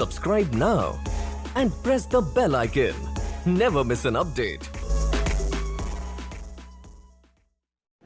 Subscribe now and press the bell icon. Never miss an update.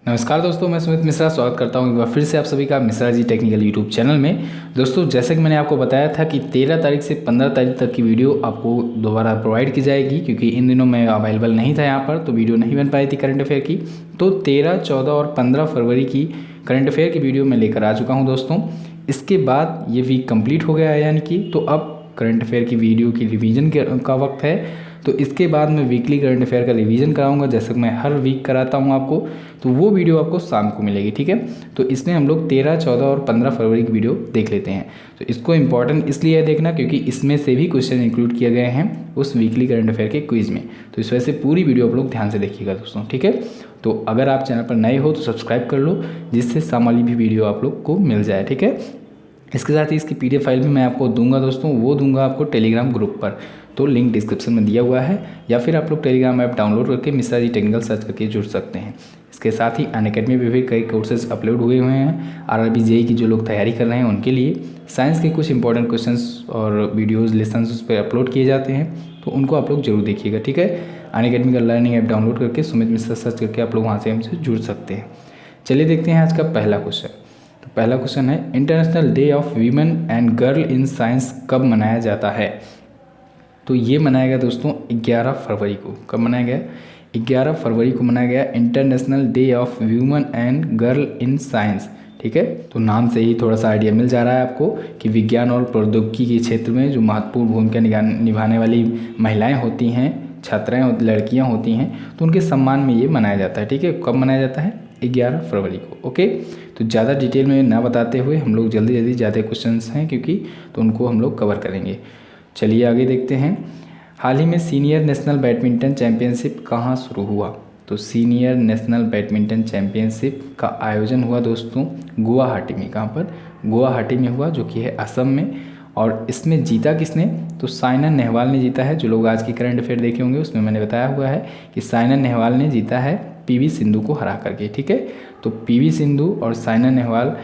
नमस्कार दोस्तों, मैं सुमित मिश्रा स्वागत करता हूं एक बार फिर से आप सभी का Mishra ji technical YouTube channel में। दोस्तों, जैसे कि मैंने आपको बताया था कि 13 तारीख से 15 तारीख तक की वीडियो आपको दोबारा प्रोवाइड की जाएगी, क्योंकि इन दिनों मैं अवेलेबल नहीं था यहाँ पर, तो वीडियो नहीं बन पाई थी करंट अफेयर की। तो 13, 14 और 15 फरवरी की करंट अफेयर की वीडियो मैं लेकर आ चुका हूँ दोस्तों। इसके बाद ये वीक कंप्लीट हो गया है, यानी कि तो अब करंट अफेयर की वीडियो की रिवीजन का वक्त है। तो इसके बाद मैं वीकली करंट अफेयर का रिवीजन कराऊंगा, जैसे कि मैं हर वीक कराता हूं आपको। तो वो वीडियो आपको शाम को मिलेगी, ठीक है। तो इसमें हम लोग 13, 14 और 15 फरवरी की वीडियो देख लेते हैं। तो इसको इम्पॉर्टेंट इसलिए है देखना, क्योंकि इसमें से भी क्वेश्चन इंक्लूड किए गए हैं उस वीकली करंट अफेयर के क्विज में। तो इस वजह से पूरी वीडियो आप लोग ध्यान से देखिएगा दोस्तों, ठीक है। तो अगर आप चैनल पर नए हो तो सब्सक्राइब कर लो, जिससे शाम वाली भी वीडियो आप लोग को मिल जाए, ठीक है। इसके साथ ही इसकी PDF फाइल भी मैं आपको दूंगा दोस्तों, वो दूंगा आपको टेलीग्राम ग्रुप पर। तो लिंक डिस्क्रिप्शन में दिया हुआ है, या फिर आप लोग टेलीग्राम ऐप डाउनलोड करके मिश्रा जी टेक्निकल सर्च करके जुड़ सकते हैं। इसके साथ ही अनअकैडमी पे भी कई कोर्सेज अपलोड हुए हैं RRB JEE की जो लोग तैयारी कर रहे हैं उनके लिए। साइंस के कुछ इंपॉर्टेंट क्वेश्चंस और वीडियोज़ लेसन्स उस पर अपलोड किए जाते हैं, तो उनको आप लोग जरूर देखिएगा, ठीक है। अनअकैडमी का लर्निंग ऐप डाउनलोड करके सुमित मिश्रा सर्च करके आप लोग वहाँ से हमसे जुड़ सकते हैं। चलिए देखते हैं आज का पहला क्वेश्चन। तो पहला क्वेश्चन है, international day of women and girl in science कब मनाया जाता है? तो ये मनाया गया दोस्तों 11 फरवरी को। कब मनाया गया? 11 फरवरी को मनाया गया international day of women and girl in science, ठीक है। तो नाम से ही थोड़ा सा आइडिया मिल जा रहा है आपको कि विज्ञान और प्रौद्योगिकी के क्षेत्र में जो महत्वपूर्ण भूमिका निभाने वाली महिलाएं होती हैं, छात्राएं लड़कियां होती हैं, तो उनके सम्मान में ये मनाया जाता है, ठीक है। कब मनाया जाता है? 11 फरवरी को, ओके। तो ज़्यादा डिटेल में ना बताते हुए हम लोग जल्दी ज़्यादा क्वेश्चंस हैं क्योंकि, तो उनको हम लोग कवर करेंगे। चलिए आगे देखते हैं। हाल ही में सीनियर नेशनल बैडमिंटन चैंपियनशिप कहाँ शुरू हुआ? तो सीनियर नेशनल बैडमिंटन चैंपियनशिप का आयोजन हुआ दोस्तों गुवाहाटी में। कहाँ पर? गुवाहाटी में हुआ, जो कि है असम में। और इसमें जीता किसने? तो साइना नेहवाल ने जीता है। जो लोग आज की करंट अफेयर देखे होंगे उसमें मैंने बताया हुआ है कि साइना नेहवाल ने जीता है PV सिंधु को हरा करके, ठीक है। तो PV सिंधु और साइना नेहवाल,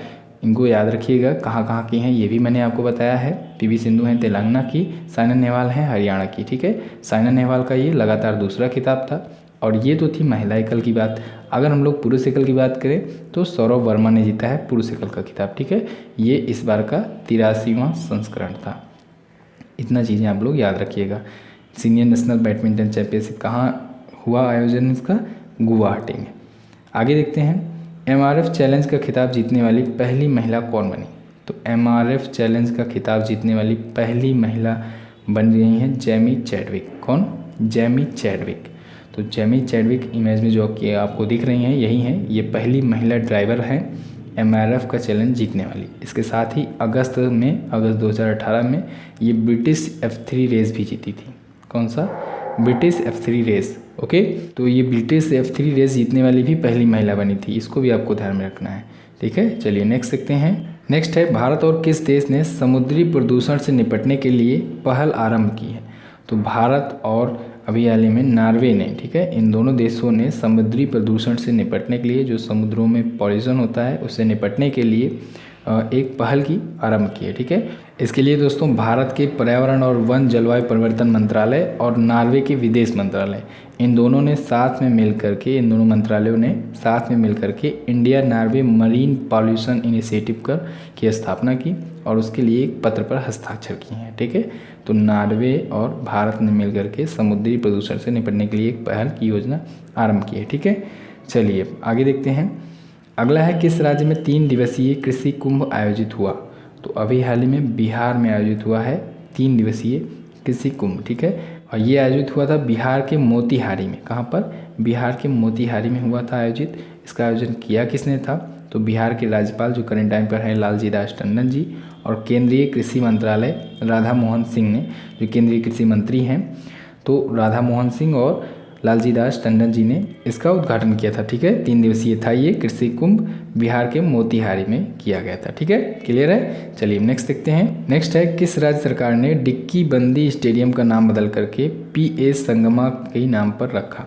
इनको याद रखिएगा। कहाँ की हैं ये भी मैंने आपको बताया है। PV सिंधु हैं तेलंगाना की, साइना नेहवाल हैं हरियाणा की, ठीक है। साइना नेहवाल का ये लगातार दूसरा खिताब था। और ये तो थी महिला एकल की बात। अगर हम लोग पुरुष एकल की बात करें तो सौरभ वर्मा ने जीता है पुरुष एकल का खिताब, ठीक है। ये इस बार का 83वां संस्करण था। इतना चीज़ें आप लोग याद रखिएगा। सीनियर नेशनल बैडमिंटन चैंपियनशिप कहाँ हुआ आयोजन इसका? गुवाहाटी में। आगे देखते हैं, MRF चैलेंज का खिताब जीतने वाली पहली महिला कौन बनी? तो MRF चैलेंज का खिताब जीतने वाली पहली महिला बन गई हैं जेमी चैडविक। कौन? Jamie Chadwick. तो जेमी चैडविक इमेज में जो कि आपको दिख रही हैं यही हैं, ये पहली महिला ड्राइवर हैं MRF का चैलेंज जीतने वाली। इसके साथ ही अगस्त 2018 में ये ब्रिटिश F3 रेस भी जीती थी। कौन सा? British F3 race, okay. तो ये ब्रिटिश F3 रेस जीतने वाली भी पहली महिला बनी थी, इसको भी आपको ध्यान में रखना है, ठीक है। चलिए नेक्स्ट देखते हैं। नेक्स्ट है, भारत और किस देश ने समुद्री प्रदूषण से निपटने के लिए पहल आरंभ की है? तो भारत और अभी हाल ही में नॉर्वे ने, ठीक है, इन दोनों देशों ने समुद्री प्रदूषण से निपटने के लिए, जो समुद्रों में पॉल्यूशन होता है उससे निपटने के लिए एक पहल की आरंभ की है, ठीक है। इसके लिए दोस्तों भारत के पर्यावरण और वन जलवायु परिवर्तन मंत्रालय और नॉर्वे के विदेश मंत्रालय, इन दोनों ने साथ में मिल करके, इन दोनों मंत्रालयों ने साथ में मिल करके India Norway marine pollution initiative की स्थापना की और उसके लिए एक पत्र पर हस्ताक्षर किए हैं, ठीक है। तो नॉर्वे और भारत ने मिल करके समुद्री प्रदूषण से निपटने के लिए एक पहल की योजना आरंभ की है, ठीक है। चलिए आगे देखते हैं। अगला है, किस राज्य में 3 दिवसीय कृषि कुंभ आयोजित हुआ? तो अभी हाल ही में बिहार में आयोजित हुआ है 3 दिवसीय कृषि कुंभ, ठीक है। और ये आयोजित हुआ था बिहार के मोतिहारी में। कहाँ पर? बिहार के मोतिहारी में हुआ था आयोजित। इसका आयोजन किया किसने था? तो बिहार के राज्यपाल जो करंट टाइम पर हैं लालजी दास टंडन जी, और केंद्रीय कृषि मंत्रालय राधा मोहन सिंह ने, जो केंद्रीय कृषि मंत्री हैं, तो राधा मोहन सिंह और लालजी दास टंडन जी ने इसका उद्घाटन किया था, ठीक है। 3 दिवसीय था ये कृषि कुंभ, बिहार के मोतिहारी में किया गया था, ठीक है। क्लियर है? चलिए नेक्स्ट देखते हैं। नेक्स्ट है, किस राज्य सरकार ने डिक्की बंदी स्टेडियम का नाम बदल करके PA संगमा के नाम पर रखा?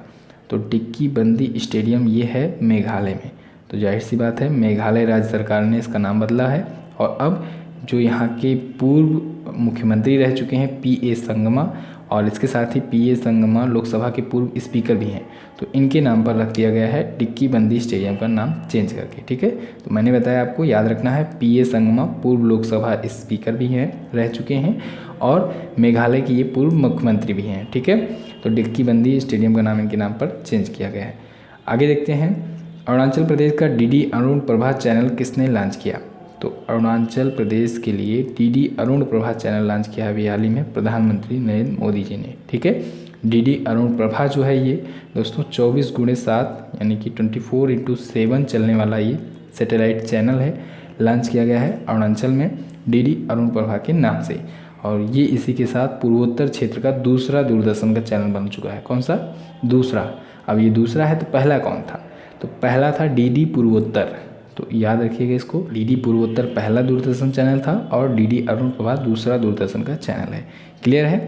तो डिक्की बंदी स्टेडियम ये है मेघालय में। तो जाहिर सी बात है मेघालय राज्य सरकार ने इसका नाम बदला है। और अब जो यहाँ के पूर्व मुख्यमंत्री रह चुके हैं पी.ए. संगमा, और इसके साथ ही पी.ए. संगमा लोकसभा के पूर्व स्पीकर भी हैं। तो इनके नाम पर रख दिया गया है डिक्की बंदी स्टेडियम का नाम चेंज करके, ठीक है। तो मैंने बताया आपको याद रखना है, पी.ए. संगमा पूर्व लोकसभा स्पीकर भी हैं, रह चुके हैं, और मेघालय की ये पूर्व मुख्यमंत्री भी हैं, ठीक है। तो डिक्की बंदी स्टेडियम का नाम इनके नाम पर चेंज किया गया है। आगे देखते हैं, अरुणाचल प्रदेश का डीडी अरुण प्रभा चैनल किसने लॉन्च किया? तो अरुणाचल प्रदेश के लिए DD Arun Prabha channel launch किया है अभी हाल ही में प्रधानमंत्री नरेंद्र मोदी जी ने, ठीक है। डीडी अरुण प्रभा जो है ये दोस्तों 24x7 यानी कि 24x7 चलने वाला ये सैटेलाइट चैनल है, लॉन्च किया गया है अरुणाचल में डीडी अरुण प्रभा के नाम से, और ये इसी के साथ पूर्वोत्तर क्षेत्र का दूसरा दूरदर्शन का चैनल बन चुका है। कौन सा? दूसरा। अब ये दूसरा है तो पहला कौन था? तो पहला था डीडी पूर्वोत्तर, तो याद रखिएगा इसको, डीडी पूर्वोत्तर पहला दूरदर्शन चैनल था और डीडी अरुण प्रभा दूसरा दूरदर्शन का चैनल है। क्लियर है?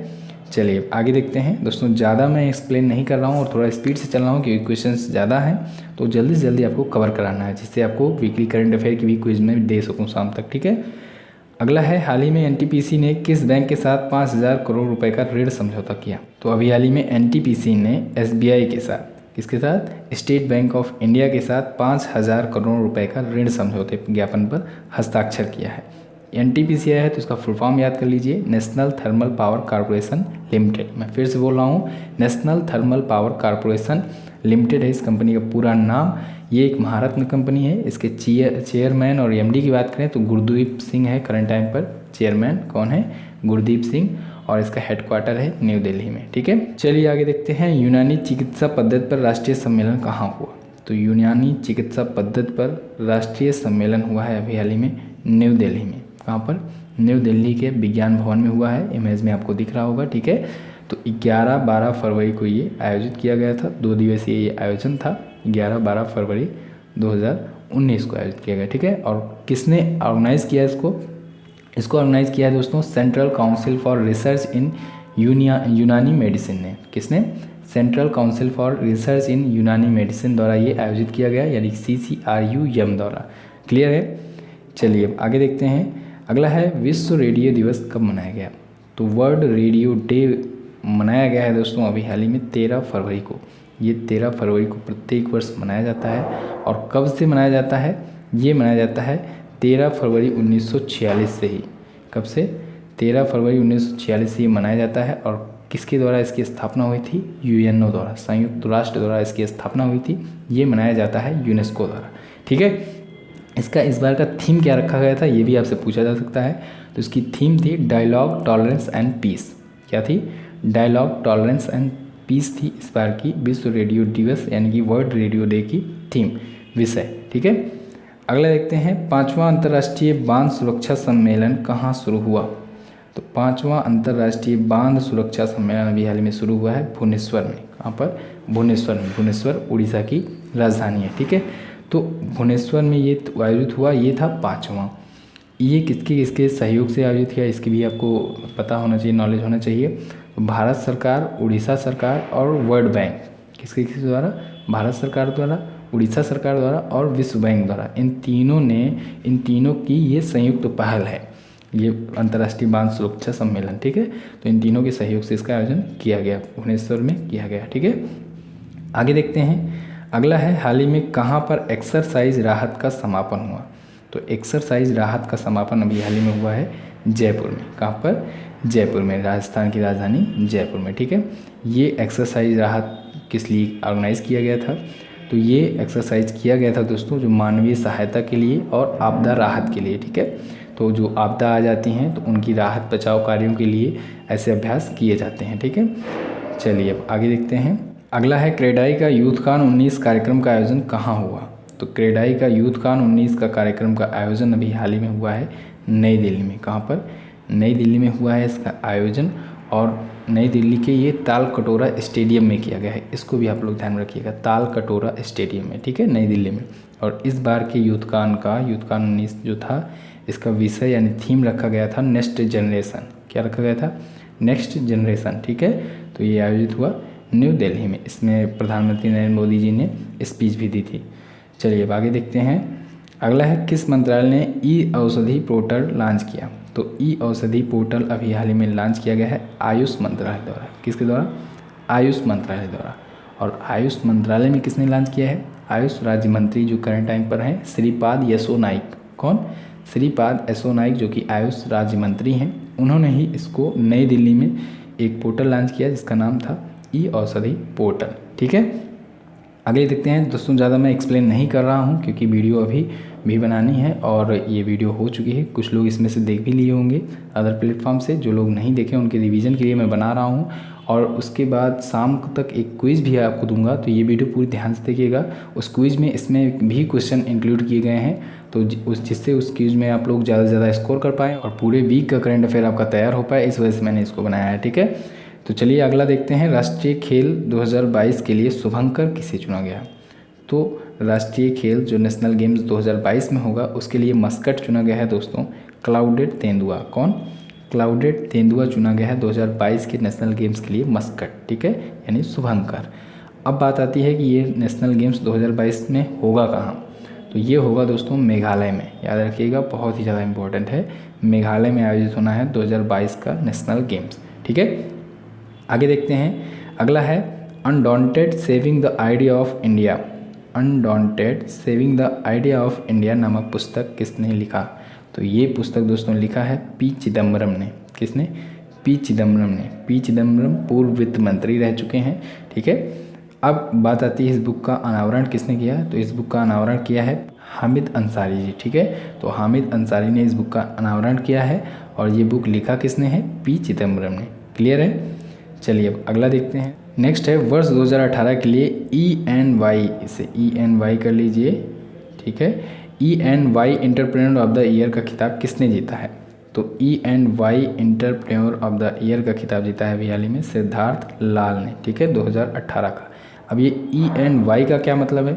चलिए आगे देखते हैं दोस्तों। ज़्यादा मैं एक्सप्लेन नहीं कर रहा हूँ और थोड़ा स्पीड से चल रहा हूँ क्योंकि क्वेश्चंस ज़्यादा हैं, तो जल्दी से जल्दी आपको कवर कराना है जिससे आपको वीकली करंट अफेयर की भी क्विज में दे सकूँ शाम तक, ठीक है। अगला है, हाल ही में एनटीपीसी ने किस बैंक के साथ 5,000 करोड़ रुपए का ऋण समझौता किया? तो अभी हाल ही में एनटीपीसी ने एसबीआई के साथ, किसके साथ? स्टेट बैंक ऑफ इंडिया के साथ 5,000 करोड़ रुपए का ऋण समझौते ज्ञापन पर हस्ताक्षर किया है। एनटीपीसी है तो उसका फुल फॉर्म याद कर लीजिए, national thermal power corporation limited. मैं फिर से बोल रहा हूँ, national thermal power corporation limited है इस कंपनी का पूरा नाम। ये एक महारत्न कंपनी है। इसके चेयरमैन और एमडी की बात करें तो गुरदीप सिंह है करंट टाइम पर चेयरमैन। कौन है? गुरदीप सिंह, और इसका हेडक्वार्टर है न्यू दिल्ली में, ठीक है। चलिए आगे देखते हैं, यूनानी चिकित्सा पद्धति पर राष्ट्रीय सम्मेलन कहाँ हुआ? तो यूनानी चिकित्सा पद्धति पर राष्ट्रीय सम्मेलन हुआ है अभी हाल ही में न्यू दिल्ली में। कहाँ पर? न्यू दिल्ली के विज्ञान भवन में हुआ है, इमेज में आपको दिख रहा होगा, ठीक है। तो 11-12 फरवरी को ये आयोजित किया गया था, 2 दिवसीय ये आयोजन था, 11-12 फरवरी 2019 को आयोजित किया गया, ठीक है। और किसने ऑर्गेनाइज़ किया इसको ऑर्गेनाइज़ किया है दोस्तों? सेंट्रल काउंसिल फॉर रिसर्च इन यूनानी मेडिसिन ने। किसने? सेंट्रल काउंसिल फॉर रिसर्च इन यूनानी मेडिसिन द्वारा ये आयोजित किया गया, यानी CCRUM द्वारा। क्लियर है? चलिए अब आगे देखते हैं। अगला है, विश्व रेडियो दिवस कब मनाया गया? तो वर्ल्ड रेडियो डे मनाया गया है दोस्तों अभी हाल ही में 13 फरवरी को। ये 13 फरवरी को प्रत्येक वर्ष मनाया जाता है। और कब से मनाया जाता है? ये मनाया जाता है 13 फरवरी 1946 से ही। कब से? 13 फरवरी 1946 से ये मनाया जाता है। और किसके द्वारा इसकी स्थापना हुई थी? यूएनओ द्वारा, संयुक्त राष्ट्र द्वारा इसकी स्थापना हुई थी। ये मनाया जाता है यूनेस्को द्वारा, ठीक है। इसका इस बार का थीम क्या रखा गया था, ये भी आपसे पूछा जा सकता है। तो इसकी थीम थी डायलॉग, टॉलरेंस एंड पीस। क्या थी? डायलॉग, टॉलरेंस एंड पीस थी इस बार की विश्व रेडियो दिवस यानी कि वर्ल्ड रेडियो डे की थीम, विषय, ठीक है। अगला देखते हैं, 5वां अंतर्राष्ट्रीय बांध सुरक्षा सम्मेलन कहाँ शुरू हुआ? तो 5वां अंतर्राष्ट्रीय बांध सुरक्षा सम्मेलन अभी हाल में शुरू हुआ है भुवनेश्वर में। कहाँ पर? भुवनेश्वर में। भुवनेश्वर उड़ीसा की राजधानी है, ठीक है। तो भुवनेश्वर में ये आयोजित हुआ, ये था 5वां। ये किसके सहयोग से आयोजित किया, इसकी भी आपको पता होना चाहिए, नॉलेज होना चाहिए। तो भारत सरकार, उड़ीसा सरकार और वर्ल्ड बैंक, किसके द्वारा? भारत सरकार द्वारा, उड़ीसा सरकार द्वारा और विश्व बैंक द्वारा, इन तीनों की ये संयुक्त पहल है, ये अंतर्राष्ट्रीय बांध सुरक्षा सम्मेलन, ठीक है। तो इन तीनों के सहयोग से इसका आयोजन किया गया, भुवनेश्वर में किया गया, ठीक है। आगे देखते हैं, अगला है, हाल ही में कहाँ पर एक्सरसाइज राहत का समापन हुआ? तो एक्सरसाइज राहत का समापन अभी हाल ही में हुआ है जयपुर में। कहाँ पर? जयपुर में, राजस्थान की राजधानी जयपुर में, ठीक है। ये एक्सरसाइज राहत किस लिए ऑर्गेनाइज़ किया गया था? तो ये एक्सरसाइज किया गया था दोस्तों जो मानवीय सहायता के लिए और आपदा राहत के लिए, ठीक है। तो जो आपदा आ जाती हैं तो उनकी राहत बचाव कार्यों के लिए ऐसे अभ्यास किए जाते हैं, ठीक है। चलिए अब आगे देखते हैं। अगला है, क्रेडाई का यूथकॉन 19 कार्यक्रम का आयोजन कहाँ हुआ? तो क्रेडाई का यूथकॉन 19 का कार्यक्रम का आयोजन अभी हाल ही में हुआ है नई दिल्ली में। कहाँ पर? नई दिल्ली में हुआ है इसका आयोजन, और नई दिल्ली के ये ताल कटोरा स्टेडियम में किया गया है। इसको भी आप लोग ध्यान रखिएगा, ताल कटोरा स्टेडियम में, ठीक है, नई दिल्ली में। और इस बार के यूथकॉन 19 जो था, इसका विषय यानी थीम रखा गया था नेक्स्ट जनरेशन। क्या रखा गया था? नेक्स्ट जनरेशन, ठीक है। तो ये आयोजित हुआ न्यू दिल्ली में। इसमें प्रधानमंत्री नरेंद्र मोदी जी ने स्पीच भी दी थी। चलिए अब आगे देखते हैं। अगला है, किस मंत्रालय ने ई औषधि पोर्टल लॉन्च किया? तो ई औषधि पोर्टल अभी हाल ही में लॉन्च किया गया है आयुष मंत्रालय द्वारा। किसके द्वारा? आयुष मंत्रालय द्वारा। और आयुष मंत्रालय में किसने लॉन्च किया है? आयुष राज्य मंत्री जो करंट टाइम पर हैं श्रीपाद यसो नाइक। कौन? श्रीपाद यसो नाइक जो कि आयुष राज्य मंत्री हैं, उन्होंने ही इसको नई दिल्ली में एक पोर्टल लॉन्च किया जिसका नाम था ई औषधि पोर्टल। ठीक है, आगे देखते हैं दोस्तों। ज़्यादा मैं एक्सप्लेन नहीं कर रहा हूँ क्योंकि वीडियो अभी भी बनानी है और ये वीडियो हो चुकी है। कुछ लोग इसमें से देख भी लिए होंगे अदर प्लेटफॉर्म से, जो लोग नहीं देखे उनके रिवीजन के लिए मैं बना रहा हूँ। और उसके बाद शाम तक एक क्विज़ भी आपको दूंगा, तो ये वीडियो पूरी ध्यान से देखिएगा। उस क्विज़ में इसमें भी क्वेश्चन इंक्लूड किए गए हैं, तो जिससे उस क्विज़ में आप लोग ज़्यादा से ज़्यादा स्कोर कर पाएँ और पूरे वीक का करंट अफेयर आपका तैयार हो पाए, इस वजह से मैंने इसको बनाया है। ठीक है, तो चलिए अगला देखते हैं। राष्ट्रीय खेल 2022 के लिए शुभंकर किसे चुना गया? तो राष्ट्रीय खेल जो नेशनल गेम्स 2022 में होगा उसके लिए मस्कट चुना गया है दोस्तों क्लाउडेड तेंदुआ। कौन? क्लाउडेड तेंदुआ चुना गया है 2022 के नेशनल गेम्स के लिए मस्कट। ठीक है, यानी शुभंकर। अब बात आती है कि ये नेशनल गेम्स 2022 में होगा कहाँ? तो ये होगा दोस्तों मेघालय में। याद रखिएगा, बहुत ही ज़्यादा इंपॉर्टेंट है। मेघालय में आयोजित होना है 2022 का नेशनल गेम्स। ठीक है, आगे देखते हैं। अगला है undaunted saving the idea of India. Undaunted saving the idea of India नामक पुस्तक किसने लिखा? तो ये पुस्तक दोस्तों लिखा है पी चिदम्बरम ने। किसने? पी चिदम्बरम ने। पी चिदम्बरम पूर्व वित्त मंत्री रह चुके हैं। ठीक है, अब बात आती है इस बुक का अनावरण किसने किया? तो इस बुक का अनावरण किया है हामिद अंसारी जी। ठीक है, तो हामिद अंसारी ने इस बुक का अनावरण किया है और ये बुक लिखा किसने है? पी चिदम्बरम ने। क्लियर है? चलिए अब अगला देखते हैं। नेक्स्ट है वर्ष 2018 के लिए ENY, इसे ENY कर लीजिए। ठीक है, ENY entrepreneur of the year का खिताब किसने जीता है? तो ENY entrepreneur of the year का खिताब जीता है अभी हाल ही में सिद्धार्थ लाल ने। ठीक है, 2018 का। अब ये ENY का क्या मतलब है?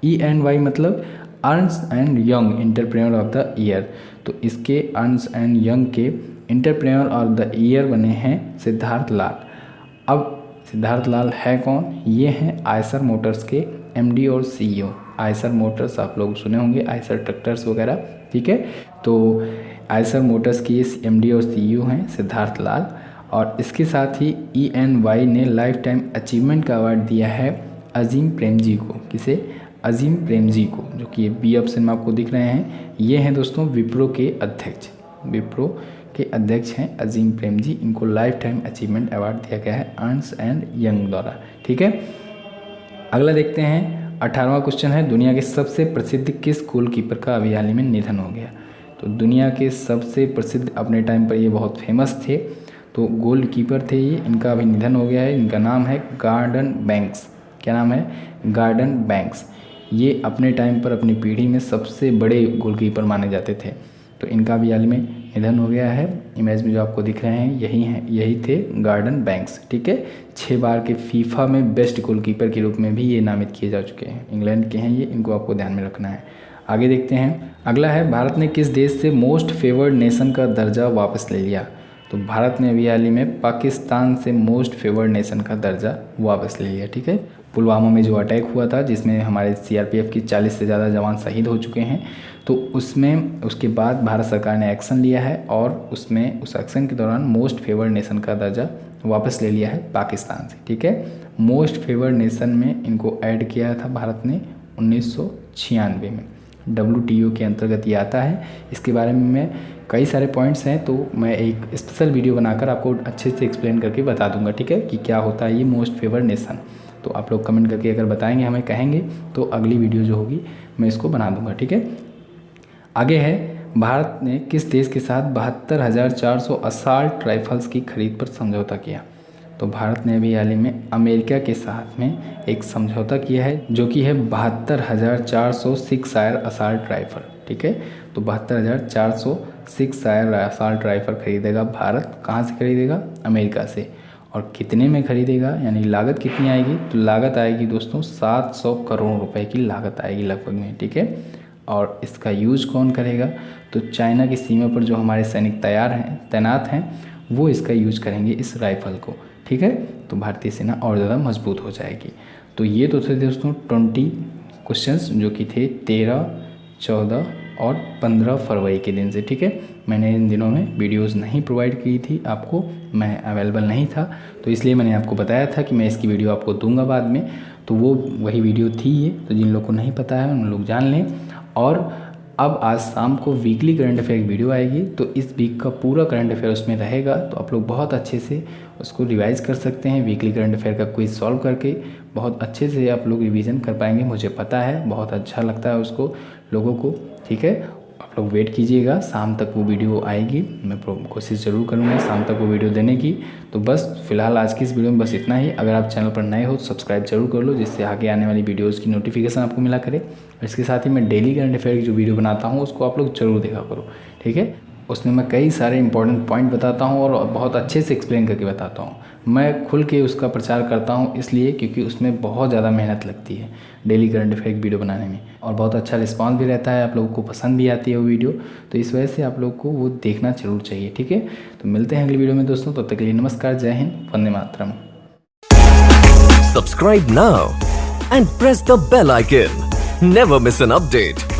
ENY मतलब earns and young entrepreneur of the year. तो इसके अर्न्स एंड यंग के एंटरप्रेन्योर ऑफ द ईयर बने हैं सिद्धार्थ लाल। अब सिद्धार्थ लाल है कौन? ये हैं आयसर मोटर्स के MD और CEO। आयसर मोटर्स आप लोग सुने होंगे, आयसर ट्रैक्टर्स वगैरह। ठीक है, तो आयसर मोटर्स की MD और CEO हैं सिद्धार्थ लाल। और इसके साथ ही ENY ने लाइफ टाइम अचीवमेंट का अवार्ड दिया है अजीम प्रेमजी को। किसे? अजीम प्रेमजी को, जो कि B ऑप्शन में आपको दिख रहे हैं। ये हैं दोस्तों विप्रो के अध्यक्ष। विप्रो के अध्यक्ष हैं अजीम प्रेमजी। इनको लाइफ टाइम अचीवमेंट अवार्ड दिया गया है अर्न्स एंड यंग द्वारा। ठीक है, अगला देखते हैं। 18वां क्वेश्चन है दुनिया के सबसे प्रसिद्ध किस गोलकीपर का अभी हाल ही में निधन हो गया? तो दुनिया के सबसे प्रसिद्ध, अपने टाइम पर ये बहुत फेमस थे, तो गोलकीपर थे ये, इनका अभी निधन हो गया है। इनका नाम है गॉर्डन बैंक्स। क्या नाम है? Gordon Banks. ये अपने टाइम पर अपनी पीढ़ी में सबसे बड़े गोलकीपर माने जाते थे, तो इनका भी हाल ही में निधन हो गया है। इमेज में जो आपको दिख रहे हैं यही थे गॉर्डन बैंक्स। ठीक है, 6 बार के फीफा में बेस्ट गोलकीपर के रूप में भी ये नामित किए जा चुके हैं। इंग्लैंड के हैं ये, इनको आपको ध्यान में रखना है। आगे देखते हैं। अगला है भारत ने किस देश से मोस्ट फेवर्ड नेशन का दर्जा वापस ले लिया? तो भारत ने अभी हाल ही में पाकिस्तान से मोस्ट फेवर्ड नेशन का दर्जा वापस ले लिया। ठीक है, पुलवामा में जो अटैक हुआ था जिसमें हमारे CRPF की 40 से ज़्यादा जवान शहीद हो चुके हैं, तो उसके बाद भारत सरकार ने एक्शन लिया है और उस एक्शन के दौरान मोस्ट फेवर्ड नेशन का दर्जा वापस ले लिया है पाकिस्तान से। ठीक है, मोस्ट फेवर्ड नेशन में इनको ऐड किया था भारत ने 1996 में। WTO के अंतर्गत ये आता है। इसके बारे में कई सारे पॉइंट्स हैं, तो मैं एक स्पेशल वीडियो बनाकर आपको अच्छे से एक्सप्लेन करके बता दूंगा। ठीक है, कि क्या होता है ये मोस्ट फेवर्ड नेशन। तो आप लोग कमेंट करके अगर बताएंगे, हमें कहेंगे, तो अगली वीडियो जो होगी मैं इसको बना दूंगा। ठीक है, आगे है भारत ने किस देश के साथ 72,400 असॉल्ट राइफल्स की खरीद पर समझौता किया? तो भारत ने अभी हाल ही में अमेरिका के साथ में एक समझौता किया है जो कि है 72,400 सिक्स फायर असॉल्ट राइफल। ठीक है, तो 72,400 सिक्स फायर असॉल्ट राइफल खरीदेगा भारत। कहाँ से खरीदेगा? अमेरिका से। और कितने में खरीदेगा, यानी लागत कितनी आएगी? तो लागत आएगी दोस्तों 700 करोड़ रुपए की लागत आएगी लगभग में। ठीक है, और इसका यूज़ कौन करेगा? तो चाइना की सीमा पर जो हमारे सैनिक तैनात हैं वो इसका यूज करेंगे, इस राइफल को। ठीक है, तो भारतीय सेना और ज़्यादा मजबूत हो जाएगी। तो ये तो थे दोस्तों 20 क्वेश्चंस जो कि थे 13, 14, और 15 फरवरी के दिन से, ठीक है। मैंने इन दिनों में वीडियोस नहीं प्रोवाइड की थी आपको, मैं अवेलेबल नहीं था, तो इसलिए मैंने आपको बताया था कि मैं इसकी वीडियो आपको दूंगा बाद में। तो वो वही वीडियो थी ये, तो जिन लोग को नहीं पता है उन लोग जान लें। और अब आज शाम को वीकली करंट अफेयर की वीडियो आएगी, तो इस वीक का पूरा करंट अफेयर उसमें रहेगा, तो आप लोग बहुत अच्छे से उसको रिवाइज़ कर सकते हैं। वीकली करंट अफेयर का क्विज सॉल्व करके बहुत अच्छे से आप लोग रिवीजन कर पाएंगे, मुझे पता है, बहुत अच्छा लगता है उसको लोगों को, ठीक है। आप लोग वेट कीजिएगा, शाम तक वो वीडियो आएगी, मैं कोशिश ज़रूर करूँगा शाम तक वो वीडियो देने की। तो बस फिलहाल आज की इस वीडियो में बस इतना ही। अगर आप चैनल पर नए हो तो सब्सक्राइब जरूर कर लो, जिससे आगे आने वाली वीडियोज़ की नोटिफिकेशन आपको मिला करे। और इसके साथ ही मैं डेली करंट अफेयर की जो वीडियो बनाता हूँ उसको आप लोग ज़रूर देखा करो, ठीक है। उसमें मैं कई सारे इंपॉर्टेंट पॉइंट बताता हूँ और बहुत अच्छे से एक्सप्लेन करके बताता हूँ। मैं खुल के उसका प्रचार करता हूँ इसलिए क्योंकि उसमें बहुत ज़्यादा मेहनत लगती है डेली करंट अफेयर की वीडियो बनाने में, और बहुत अच्छा रिस्पांस भी रहता है, आप लोगों को पसंद भी आती है वो वीडियो। तो इस वजह से आप लोग को वो देखना जरूर चाहिए, ठीक है। तो मिलते हैं अगली वीडियो में दोस्तों, तब तक के लिए नमस्कार, जय Hind, Vande Mataram. Subscribe now and press the bell icon. Never miss an update.